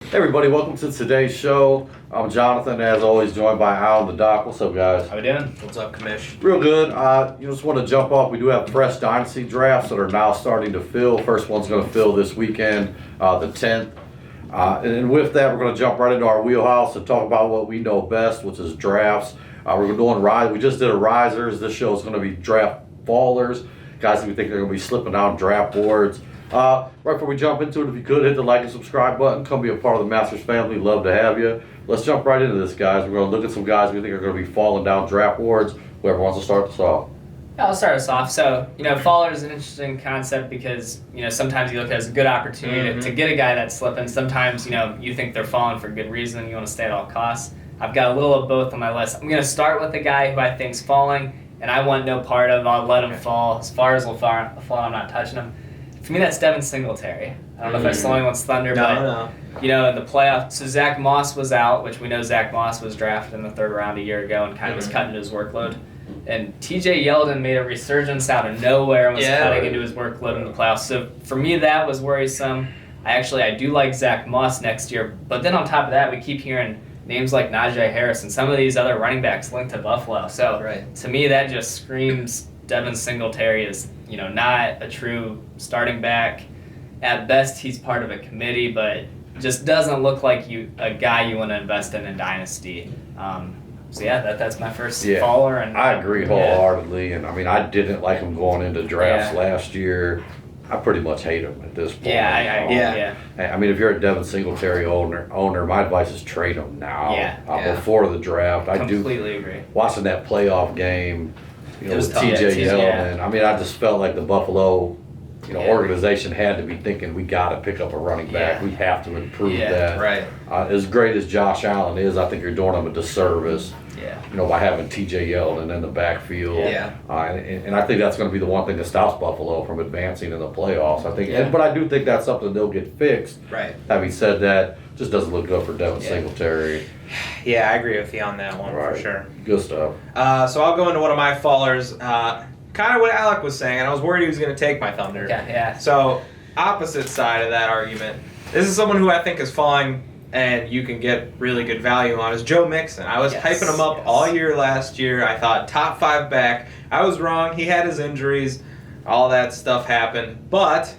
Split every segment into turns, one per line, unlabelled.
Hey everybody, welcome to today's show. I'm Jonathan, as always, joined by Al and the Doc. What's up, guys?
How we doing?
What's up, Commish?
Real good. Just want to jump off. We do have fresh Dynasty Drafts that are now starting to fill. First one's going to fill this weekend, the 10th. And with that, we're going to jump right into our wheelhouse and talk about what we know best, which is drafts. We're doing rise. We just did a risers. This show is going to be draft fallers, guys that we think are going to be slipping down draft boards. Right before we jump into it, if you could hit the like and subscribe button, come be a part of the Masters family. Love to have you. Let's jump right into this, guys. We're going to look at some guys we think are going to be falling down draft boards. Whoever wants to start this off.
I'll start us off. So, faller is an interesting concept because, sometimes you look at it as a good opportunity to get a guy that's slipping. Sometimes, you think they're falling for good reason. You want to stay at all costs. I've got a little of both on my list. I'm going to start with the guy who I think's falling, and I want no part of. I'll let him fall. As far as he'll fall, I'm not touching him. For me, that's Devin Singletary. I don't know if I stole anyone's thunder, but in the playoffs, so Zach Moss was out, which we know Zach Moss was drafted in the third round a year ago and kind of was cutting his workload. And TJ Yeldon made a resurgence out of nowhere and was cutting into his workload in the playoffs. So for me, that was worrisome. I do like Zach Moss next year, but then on top of that, we keep hearing names like Najee Harris and some of these other running backs linked to Buffalo. So to me, that just screams Devin Singletary is, not a true starting back. At best, he's part of a committee, but just doesn't look like a guy you want to invest in Dynasty. That's my first faller. And
I agree wholeheartedly, and I didn't like him going into drafts last year. I pretty much hate him at this point. If you're a Devin Singletary owner, my advice is trade him now. Before the draft. I
completely agree.
Watching that playoff game, with TJ Yeldon. I just felt like the Buffalo, organization had to be thinking we got to pick up a running back. We have to improve that.
Right.
As great as Josh Allen is, I think you're doing him a disservice. By having TJ Yeldon in the backfield. And I think that's going to be the one thing that stops Buffalo from advancing in the playoffs. I think, but I do think that's something they'll get fixed.
Right.
Having said that, just doesn't look good for Devin Singletary.
Yeah, I agree with you on that one for sure.
Good stuff.
So I'll go into one of my fallers. Kind of what Alec was saying, and I was worried he was going to take my thunder. So opposite side of that argument, this is someone who I think is falling and you can get really good value on, is Joe Mixon. I was hyping him up all year last year. I thought top 5 back. I was wrong. He had his injuries. All that stuff happened. But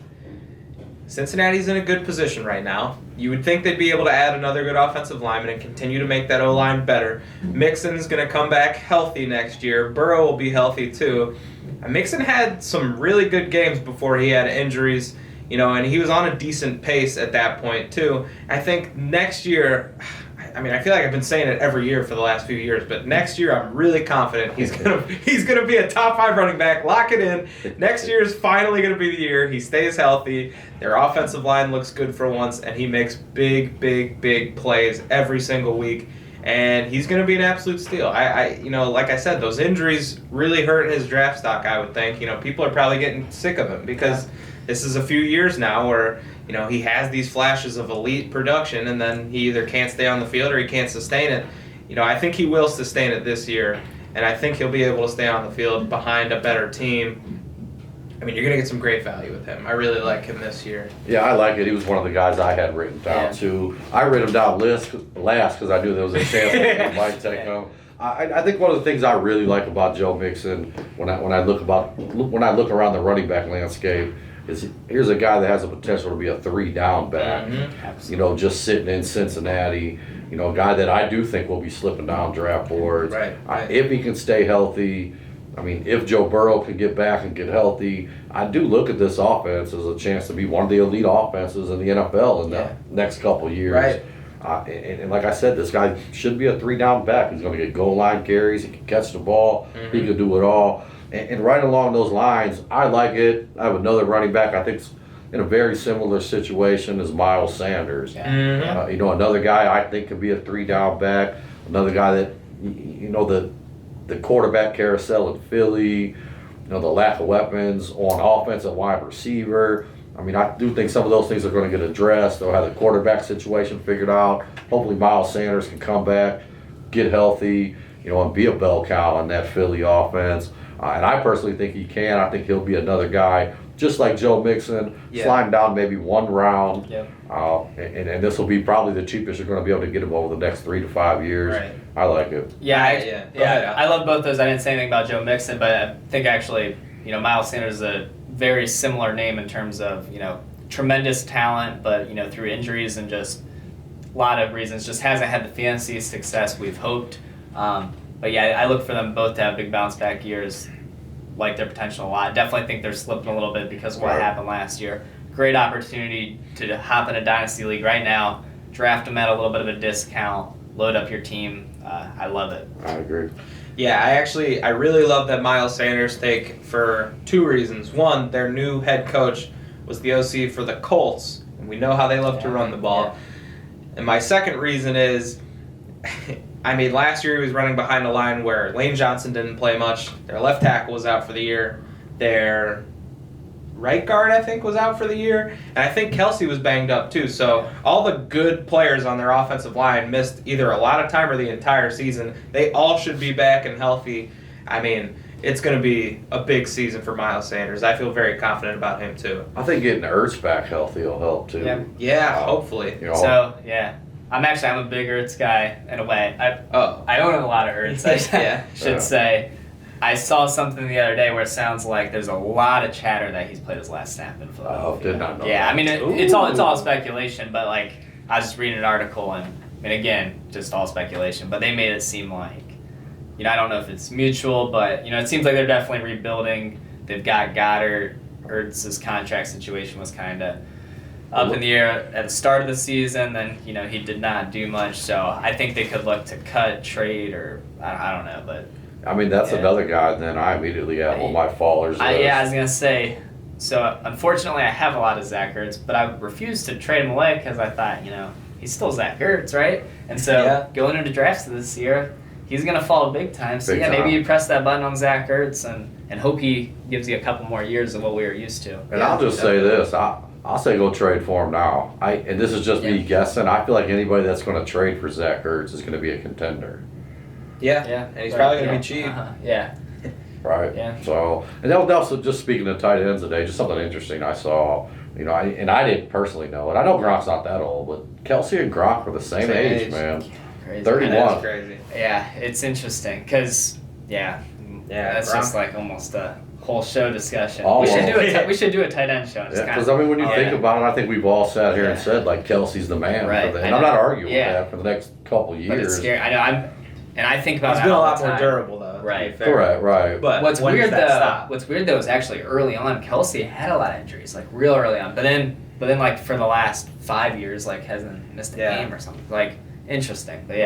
Cincinnati's in a good position right now. You would think they'd be able to add another good offensive lineman and continue to make that O-line better. Mixon's going to come back healthy next year. Burrow will be healthy too. And Mixon had some really good games before he had injuries, and he was on a decent pace at that point too. I think next year, I feel like I've been saying it every year for the last few years, but next year I'm really confident he's gonna be a top 5 running back. Lock it in. Next year is finally gonna be the year he stays healthy. Their offensive line looks good for once, and he makes big plays every single week. And he's going to be an absolute steal. Like I said, those injuries really hurt his draft stock, I would think. People are probably getting sick of him because this is a few years now where, he has these flashes of elite production and then he either can't stay on the field or he can't sustain it. I think he will sustain it this year, and I think he'll be able to stay on the field behind a better team. You're going to get some great value with him. I really like him this year.
Yeah, I like it. He was one of the guys I had written down, too. I wrote him down last because I knew there was a chance I might take him. I think one of the things I really like about Joe Mixon when I look around the running back landscape is here's a guy that has the potential to be a 3-down back. Just sitting in Cincinnati. A guy that I do think will be slipping down draft boards. If he can stay healthy. If Joe Burrow can get back and get healthy, I do look at this offense as a chance to be one of the elite offenses in the NFL in the next couple of years. And like I said, this guy should be a 3-down back. He's going to get goal line carries. He can catch the ball. He can do it all. And right along those lines, I like it. I have another running back I think's in a very similar situation as Miles Sanders. Another guy I think could be a 3-down back. Another guy that, the quarterback carousel in Philly, the lack of weapons on offense and wide receiver. I do think some of those things are going to get addressed. They'll have the quarterback situation figured out. Hopefully Miles Sanders can come back, get healthy, and be a bell cow in that Philly offense. And I personally think he can. I think he'll be another guy just like Joe Mixon, sliding down maybe one round.
Yep.
And this will be probably the cheapest you're going to be able to get him over the next 3 to 5 years.
Right.
I like it.
Yeah, I love both those. I didn't say anything about Joe Mixon, but I think actually, Miles Sanders is a very similar name in terms of, tremendous talent, but, through injuries and just a lot of reasons, just hasn't had the fantasy success we've hoped. But yeah, I look for them both to have big bounce back years, like their potential a lot. Definitely think they're slipping a little bit because of what happened last year. Great opportunity to hop in a Dynasty League right now, draft them at a little bit of a discount, load up your team. I love it.
I agree.
Yeah, I really love that Miles Sanders take for 2 reasons. One, their new head coach was the OC for the Colts, and we know how they love to run the ball.
Yeah.
And my second reason is, last year he was running behind a line where Lane Johnson didn't play much. Their left tackle was out for the year. Their right guard, I think, was out for the year. And I think Kelsey was banged up too. So all the good players on their offensive line missed either a lot of time or the entire season. They all should be back and healthy. It's going to be a big season for Miles Sanders. I feel very confident about him too.
I think getting Ertz back healthy will help too.
Yeah, hopefully.
So, yeah. I'm a big Ertz guy in a way. I own a lot of Ertz, I should say. I saw something the other day where it sounds like there's a lot of chatter that he's played his last snap in Philadelphia.
Did not know
Yeah,
that.
It's all speculation, but I was just reading an article and again, just all speculation, but they made it seem like, I don't know if it's mutual, but, it seems like they're definitely rebuilding. They've got Goddard. Ertz's contract situation was kind of up in the air at the start of the season. Then, he did not do much. So I think they could look to cut, trade, or I don't know. But
that's another guy then I immediately have on my fallers list.
I was going to say, so unfortunately I have a lot of Zach Ertz, but I refused to trade him away because I thought, he's still Zach Ertz, right? And so going into drafts this year, he's going to fall big time. So, maybe you press that button on Zach Ertz and hope he gives you a couple more years of what we were used to.
And I'll just say this. I'll say go trade for him now. And this is just me guessing. I feel like anybody that's going to trade for Zach Ertz is going to be a contender.
Yeah. And he's probably going to be cheap.
Yeah.
Right.
Yeah.
So, and that was also, just speaking of tight ends today, just something interesting I saw. I didn't personally know it. I know Gronk's not that old, but Kelsey and Gronk are the same age, man.
Crazy.
31.
That's crazy.
Yeah, it's interesting because that's just like almost a whole show discussion.
Almost.
We should do a tight end show.
Because when you think about it, I think we've all sat here and said Kelsey's the man.
Right.
And I'm not arguing with that for the next couple years.
But it's scary. I know. I think about
it's
that
been a
all
lot
the time.
more durable though.
Right.
Correct. Right.
But
what's
when
weird
does that
though?
stop?
What's weird though is actually early on, Kelsey had a lot of injuries, real early on. But then for the last 5 years, hasn't missed a game or something. Interesting. But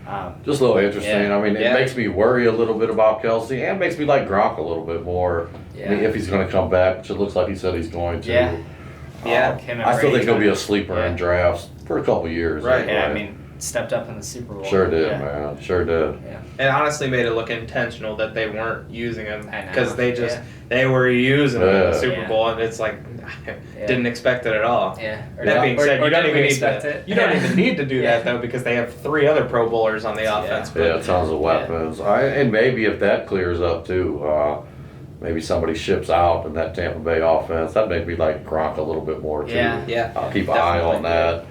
Right. Just a little interesting. It makes me worry a little bit about Kelsey and makes me like Gronk a little bit more.
Yeah.
If he's going to come back, which it looks like he said he's going to.
Yeah.
I still think he'll be a sleeper in drafts for a couple years.
Right.
Anyway.
Yeah. Stepped up in the Super Bowl.
Sure did, man. Sure did.
Yeah.
It honestly made it look intentional that they weren't using him
I know.
because they were using him in the Super
Yeah.
Bowl, and it's didn't expect it at all.
Yeah.
That being said, you don't
didn't
even need
expect it.
You don't even need to do that though because they have 3 other Pro Bowlers on the offense.
Yeah, tons of weapons. And maybe if that clears up too, maybe somebody ships out in that Tampa Bay offense. That'd make me like Gronk a little bit more too.
Yeah.
I'll keep an eye on that.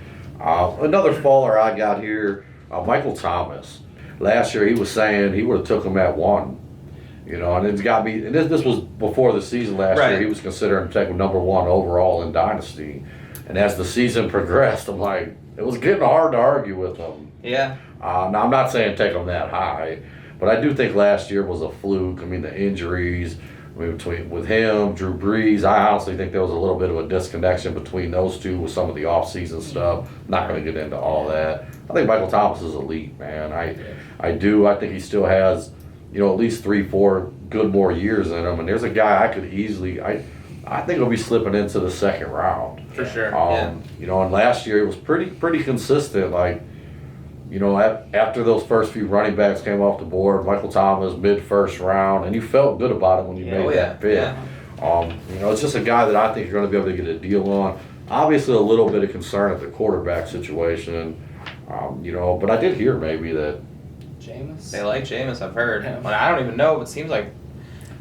Another faller I got here, Michael Thomas. Last year he was saying he would have took him at 1. And it's got me. And this was before the season last year. He was considering taking number 1 overall in Dynasty. And as the season progressed, I'm like, it was getting hard to argue with him.
Yeah.
Now I'm not saying take him that high, but I do think last year was a fluke. The injuries with him, Drew Brees. I honestly think there was a little bit of a disconnection between those two with some of the off-season stuff. Not going to get into all that. I think Michael Thomas is elite, man. I do. I think he still has, at least 3-4 good more years in him. And there's a guy I could easily. I think he'll be slipping into the second round.
For sure.
And last year it was pretty consistent. After those first few running backs came off the board, Michael Thomas mid-first round, and you felt good about it when you made that pick.
Yeah.
It's just a guy that I think you're going to be able to get a deal on. Obviously, a little bit of concern at the quarterback situation, but I did hear maybe that
Jameis.
They like Jameis, I've heard. I don't even know, but it seems like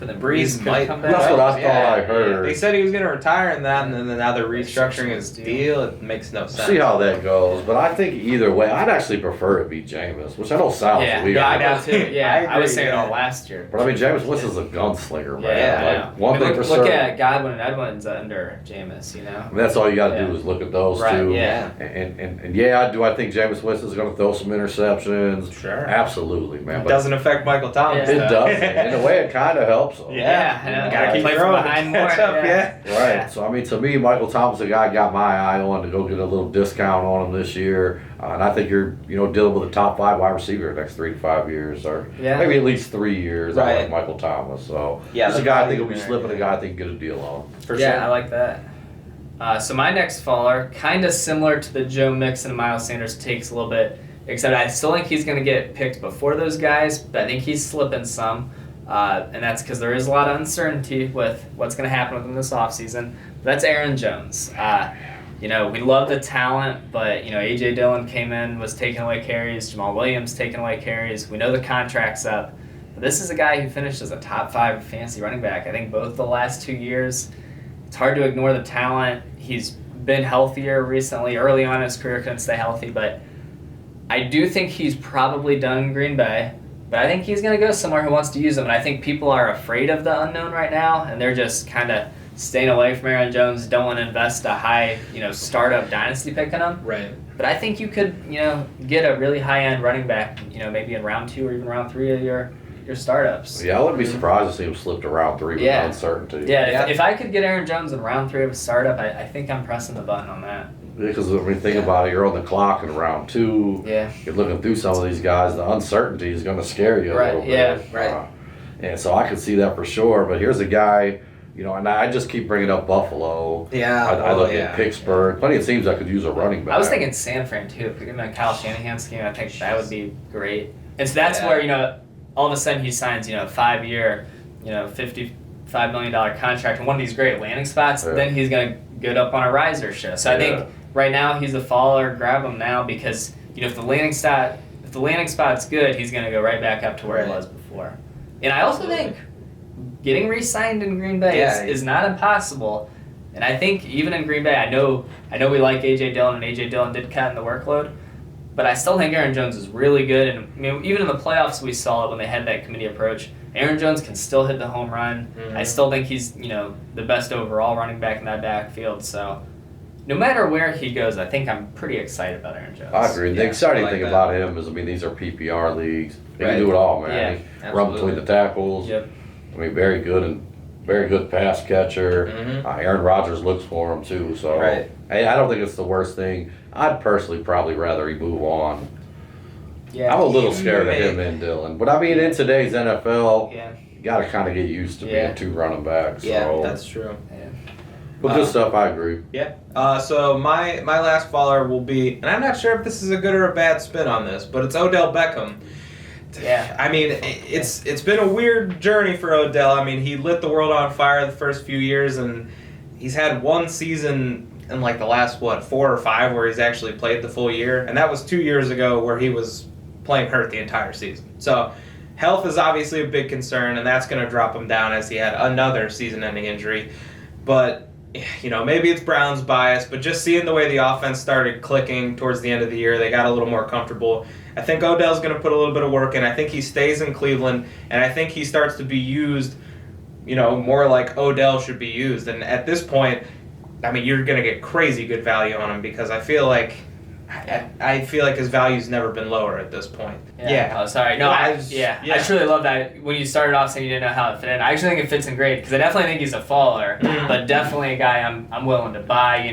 but then Breeze could
might
come back.
That's what I thought I heard.
They said he was going to retire in that, and then now they're restructuring his deal. It makes no sense.
See how that goes, but I think either way, I'd actually prefer it be Jameis, which I know sounds weird.
Yeah, I know too. Yeah, I was saying it all
yeah.
last year.
But I mean, Jameis Winston's a gunslinger, man.
Yeah,
Like, one thing for
look
certain.
at Godwin and Edmonds under Jameis, you know?
I mean, that's all you got to do is look at those two.
Yeah.
And yeah, I think Jameis Winston's going to throw some interceptions.
Sure.
Absolutely, man.
It
But
doesn't affect Michael Thomas.
it
though.
does. In a way, it kind of helps him.
Yeah, I know.
Gotta keep
play
throwing
from behind more.
catch up, yeah.
Right. So, I mean, to me, Michael Thomas, the guy I got my eye on to go get a little discount on him this year. And I think you're, dealing with a top 5 wide receiver the next 3 to 5 years, or maybe at least 3 years. I
Right.
like Michael Thomas. So,
Yeah,
he's a
the
guy I
value
think will be
there,
slipping, a
yeah.
guy I think get a deal on.
For
Yeah,
sure.
I like that. So my next faller, kind of similar to the Joe Mixon and Miles Sanders takes a little bit, except I still think he's going to get picked before those guys, but I think he's slipping some. And that's because there is a lot of uncertainty with what's going to happen with him this offseason. That's Aaron Jones. We love the talent, but, A.J. Dillon came in, was taking away carries. Jamal Williams taking away carries. We know the contract's up. But this is a guy who finished as a top 5 fantasy running back, I think both the last 2 years. It's hard to ignore the talent. He's been healthier recently. Early on in his career, couldn't stay healthy, but I do think he's probably done in Green Bay. But I think he's going to go somewhere who wants to use him. And I think people are afraid of the unknown right now, and they're just kind of staying away from Aaron Jones, don't want to invest a high, startup dynasty pick in him.
Right.
But I think you could, get a really high-end running back, maybe in round 2 or even round 3 of your startups.
Yeah, I wouldn't be surprised to see him slip to round 3 with uncertainty.
Yeah, if I could get Aaron Jones in round 3 of a startup, I think I'm pressing the button on that.
Because think about it, you're on the clock in round 2.
Yeah.
You're looking through some of these guys. The uncertainty is going to scare you a little bit.
Yeah, right.
And so I could see that for sure. But here's a guy, and I just keep bringing up Buffalo.
Yeah.
I look at Pittsburgh. Plenty of teams I could use a running back.
I was thinking San Fran too. If we get him in Kyle Shanahan's scheme, I think that would be great. And so that's where, all of a sudden he signs, a 5-year, $55 million contract in one of these great landing spots.
Yeah.
Then he's going to get up on a riser show. So I think right now he's a faller. Grab him now because, if the landing spot's good, he's going to go right back up to where he was before. And I also think getting re-signed in Green Bay is not impossible. And I think even in Green Bay, I know we like A.J. Dillon, and A.J. Dillon did cut in the workload. But I still think Aaron Jones is really good. And even in the playoffs, we saw it when they had that committee approach. Aaron Jones can still hit the home run. Mm-hmm. I still think he's, the best overall running back in that backfield. So no matter where he goes, I think I'm pretty excited about Aaron Jones.
I agree. The exciting thing about him is, these are PPR leagues. He can do it all, man. He run between the tackles.
Yep.
Very good pass catcher.
Mm-hmm.
Aaron Rodgers looks for him too. So hey, I don't think it's the worst thing. I'd personally probably rather he move on.
Yeah.
I'm a little scared of him and Dillon. But in today's NFL, you got to kind of get used to being 2 running backs. So.
Yeah, that's true.
Yeah.
But good stuff, I agree.
Yeah. So my last follower will be, and I'm not sure if this is a good or a bad spin on this, but it's Odell Beckham.
Yeah.
It's been a weird journey for Odell. He lit the world on fire the first few years, and he's had one season in the last 4 or 5 where he's actually played the full year, and that was 2 years ago where he was playing hurt the entire season. So health is obviously a big concern, and that's going to drop him down as he had another season-ending injury. But maybe it's Brown's bias, but just seeing the way the offense started clicking towards the end of the year, they got a little more comfortable. I think Odell's going to put a little bit of work in. I think he stays in Cleveland, and I think he starts to be used, more like Odell should be used. And at this point, you're going to get crazy good value on him because I feel like his value's never been lower at this point.
Yeah. Oh, sorry. No, I truly love that. When you started off saying you didn't know how it fit in, I actually think it fits in great because I definitely think he's a faller, but definitely a guy I'm willing to buy.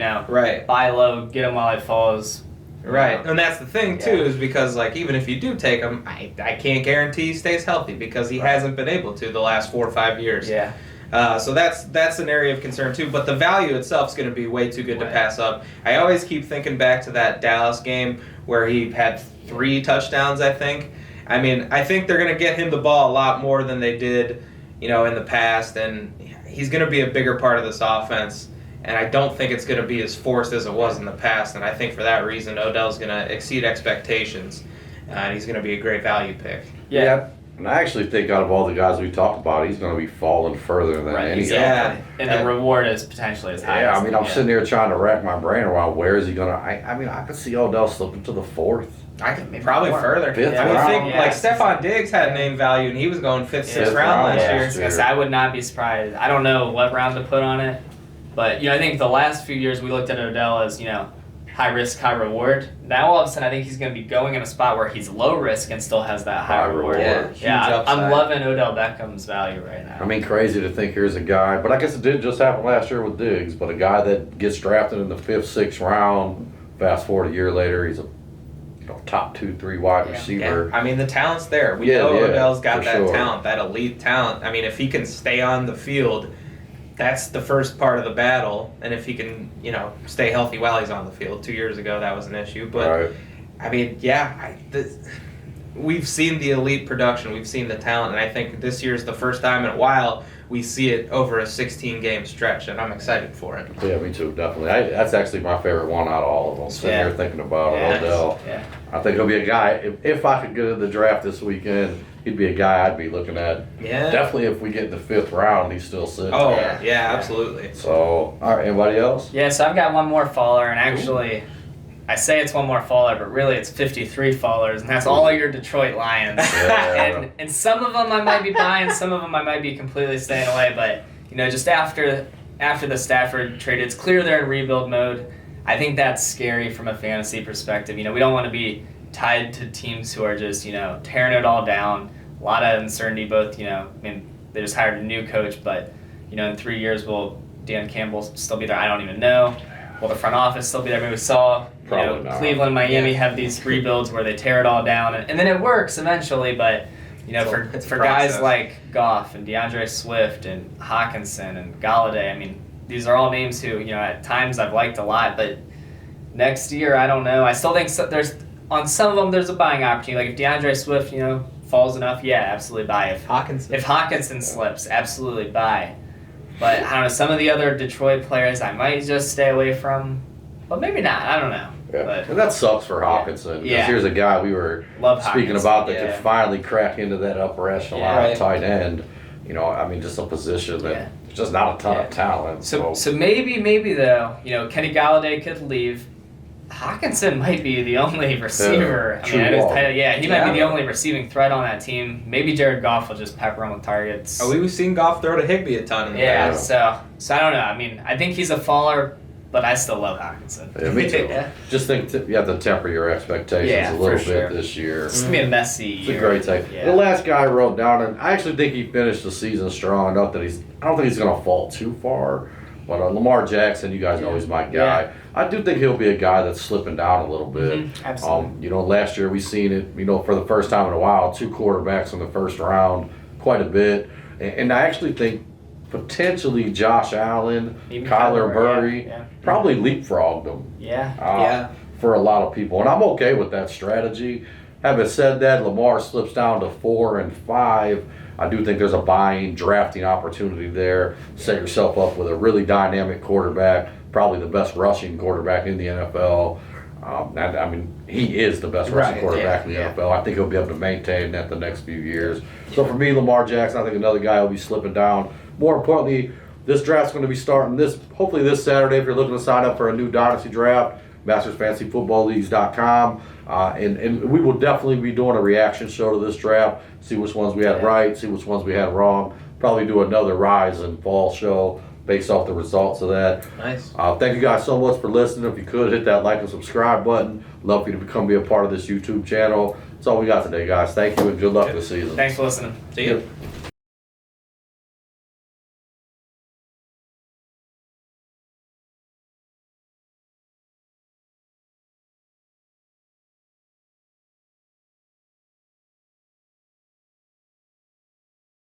Buy low, get him while he falls.
Right, and that's the thing too, is because even if you do take him, I can't guarantee he stays healthy because he hasn't been able to the last 4 or 5 years.
Yeah.
So that's an area of concern too. But the value itself is going to be way too good to pass up. I always keep thinking back to that Dallas game where he had 3 touchdowns, I think. I think they're going to get him the ball a lot more than they did, in the past, and he's going to be a bigger part of this offense. And I don't think it's going to be as forced as it was in the past. And I think for that reason, Odell's going to exceed expectations, and he's going to be a great value pick.
Yeah.
And I actually think out of all the guys we talked about, he's going to be falling further than any of them.
Yeah.
And the reward is potentially as high.
Yeah, I mean, I'm sitting here trying to rack my brain around where is he going to. I mean, I could see Odell slipping to the 4th.
I could probably further.
Fifth
I mean,
round.
think like Stephon Diggs had name value, and he was going fifth, sixth round last year.
So I would not be surprised. I don't know what round to put on it, but I think the last few years we looked at Odell as high risk, high reward. Now all of a sudden I think he's going to be going in a spot where he's low risk and still has that high reward.
Yeah,
I'm loving Odell Beckham's value right now.
I mean, crazy to think here's a guy, but I guess it did just happen last year with Diggs, but a guy that gets drafted in the 5th, 6th round, fast forward a year later, he's a top 2-3 wide receiver.
Yeah. I mean, the talent's there. We know Odell's got that talent, that elite talent. I mean, if he can stay on the field, that's the first part of the battle. And if he can, stay healthy while he's on the field. 2 years ago, that was an issue. But, I mean, we've seen the elite production. We've seen the talent. And I think this year's the first time in a while we see it over a 16-game stretch, and I'm excited for it.
Yeah, me too, definitely. That's actually my favorite one out of all of them. Sitting here thinking about Odell.
Yeah.
I think he'll be a guy, if I could get in the draft this weekend, he'd be a guy I'd be looking at. Yeah. Definitely if we get in the 5th round, he's still sitting there.
Yeah, absolutely.
So, all right, anybody else?
Yeah, so I've got one more faller, and actually, I say it's one more faller, but really it's 53 fallers, and that's all your Detroit Lions. And some of them I might be buying, some of them I might be completely staying away, but, just after the Stafford trade, it's clear they're in rebuild mode. I think that's scary from a fantasy perspective. We don't want to be tied to teams who are just, tearing it all down. A lot of uncertainty, both, I mean, they just hired a new coach, but, in 3 years, will Dan Campbell still be there? I don't even know. Will the front office still be there? I mean, we saw, Cleveland, Miami have these rebuilds where they tear it all down, and then it works eventually, but, for guys like Goff and DeAndre Swift and Hawkinson and Galladay, I mean, these are all names who, at times I've liked a lot, but next year, I don't know. I still think on some of them there's a buying opportunity. Like if DeAndre Swift, falls enough, absolutely buy. If Hawkinson slips, absolutely buy. But I don't know, some of the other Detroit players I might just stay away from, but maybe not. I don't know.
Yeah.
But,
and that sucks for Hawkinson because here's a guy we were speaking about that could finally crack into that upper echelon tight end. I mean, just a position that there's just not a ton of talent.
So maybe though, Kenny Galladay could leave. Hawkinson might be the only receiver. He might be the only receiving threat on that team. Maybe Jared Goff will just pepper him with targets.
We've seen Goff throw to Higbee a ton in the past.
So I don't know. I mean, I think he's a faller, but I still love Hawkinson.
Yeah, me too. Just think you have to temper your expectations a little bit this year.
It's going to be a messy year.
It's a great take. The last guy I wrote down, and I actually think he finished the season strong enough that I don't think he's going to fall too far. But Lamar Jackson, you guys know he's my guy. Yeah. I do think he'll be a guy that's slipping down a little bit.
Absolutely.
Last year we seen it, for the first time in a while, 2 quarterbacks in the first round, quite a bit. And I actually think potentially Josh Allen, Kyler Murray, probably leapfrogged them. For a lot of people. And I'm okay with that strategy. Having said that, Lamar slips down to 4 and 5. I do think there's a buying, drafting opportunity there. Set yourself up with a really dynamic quarterback, probably the best rushing quarterback in the NFL. He is the best rushing quarterback in the NFL. I think he'll be able to maintain that the next few years. So for me, Lamar Jackson, I think another guy will be slipping down. More importantly, this draft's going to be starting hopefully this Saturday if you're looking to sign up for a new Dynasty Draft, MastersFantasyFootballLeagues.com. And we will definitely be doing a reaction show to this draft, see which ones we had right, see which ones we had wrong. Probably do another rise and fall show based off the results of that.
Nice.
Thank you guys so much for listening. If you could, hit that like and subscribe button. Love for you to be a part of this YouTube channel. That's all we got today, guys. Thank you and good luck this season.
Thanks for listening.
See you.